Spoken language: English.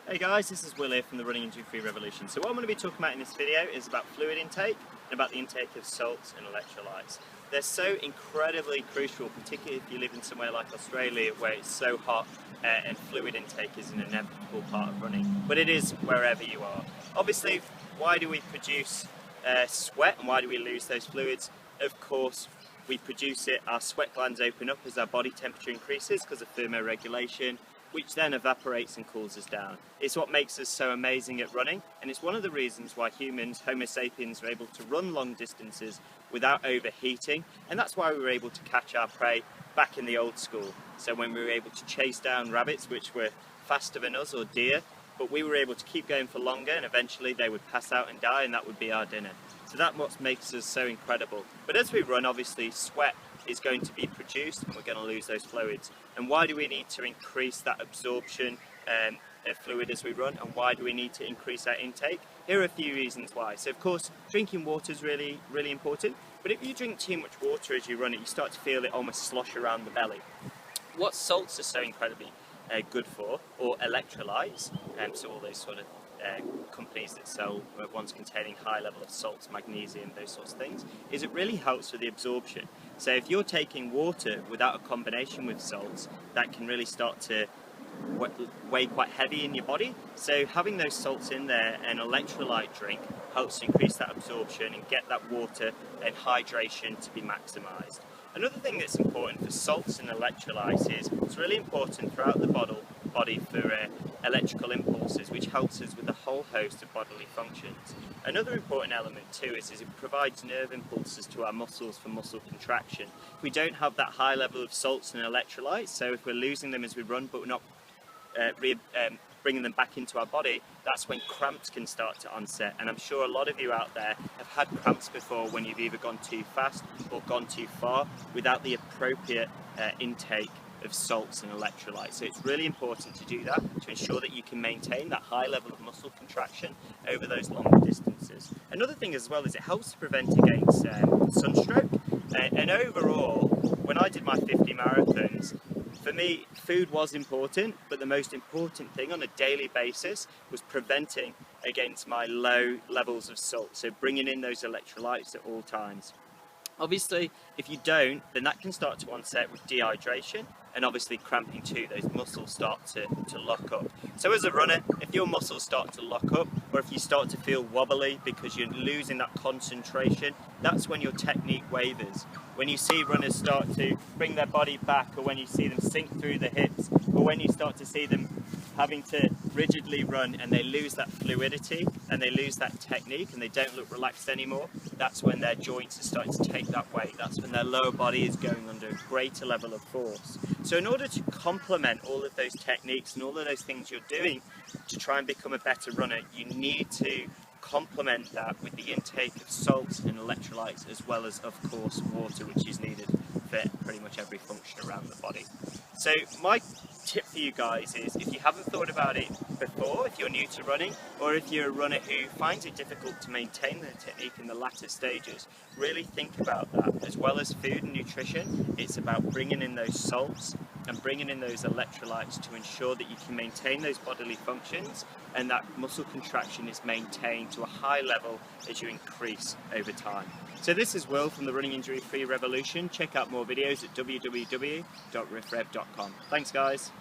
Hey guys, this is Will here from the Running Injury Free Revolution. So what I'm going to be talking about in this video is about fluid intake and about the intake of salts and electrolytes. They're so incredibly crucial, particularly if you live in somewhere like Australia where it's so hot and fluid intake is an inevitable part of running, but it is wherever you are. Obviously, why do we produce sweat and why do we lose those fluids? Of course, we produce it, our sweat glands open up as our body temperature increases because of thermoregulation, which then evaporates and cools us down. It's what makes us so amazing at running, and it's one of the reasons why humans, Homo sapiens, are able to run long distances without overheating, and that's why we were able to catch our prey back in the old school. So when we were able to chase down rabbits which were faster than us, or deer, but we were able to keep going for longer, and eventually they would pass out and die, and that would be our dinner. So that's what makes us so incredible. But as we run, obviously sweat is going to be produced and we're going to lose those fluids. And why do we need to increase that absorption of fluid as we run, and why do we need to increase our intake? Here are a few reasons why. So of course, drinking water is really important, but if you drink too much water as you run it, you start to feel it almost slosh around the belly. What salts are so incredibly good for, or electrolytes, so all those sort of companies that sell ones containing high level of salts, magnesium, those sorts of things, is it really helps with the absorption. So if you're taking water without a combination with salts, that can really start to weigh quite heavy in your body. So having those salts in there, an electrolyte drink helps increase that absorption and get that water and hydration to be maximised. Another thing that's important for salts and electrolytes is it's really important throughout the body for electrical impulses, which helps us with a whole host of bodily functions. Another important element too is it provides nerve impulses to our muscles for muscle contraction. We don't have that high level of salts and electrolytes, so if we're losing them as we run but we're not bringing them back into our body, that's when cramps can start to onset. And I'm sure a lot of you out there have had cramps before when you've either gone too fast or gone too far without the appropriate intake of salts and electrolytes. So it's really important to do that to ensure that you can maintain that high level of muscle contraction over those longer distances. Another thing as well is it helps to prevent against sunstroke, and overall, when I did my 50 marathons, for me, food was important, but the most important thing on a daily basis was preventing against my low levels of salt, so bringing in those electrolytes at all times. Obviously, if you don't, then that can start to onset with dehydration and obviously cramping too. Those muscles start to lock up. So as a runner, if your muscles start to lock up, or if you start to feel wobbly because you're losing that concentration, that's when your technique wavers. When you see runners start to bring their body back, or when you see them sink through the hips, or when you start to see them having to rigidly run and they lose that fluidity and they lose that technique and they don't look relaxed anymore, that's when their joints are starting to take that weight. That's when their lower body is going under a greater level of force. So in order to complement all of those techniques and all of those things you're doing to try and become a better runner, you need to complement that with the intake of salts and electrolytes, as well as, of course, water, which is needed for pretty much every function around the body. So my tip for you guys is, if you haven't thought about it before, if you're new to running, or if you're a runner who finds it difficult to maintain the technique in the latter stages, really think about that. As well as food and nutrition, it's about bringing in those salts and bringing in those electrolytes to ensure that you can maintain those bodily functions and that muscle contraction is maintained to a high level as you increase over time. So this is Will from the Running Injury Free Revolution. Check out more videos at www.rifrev.com. Thanks guys.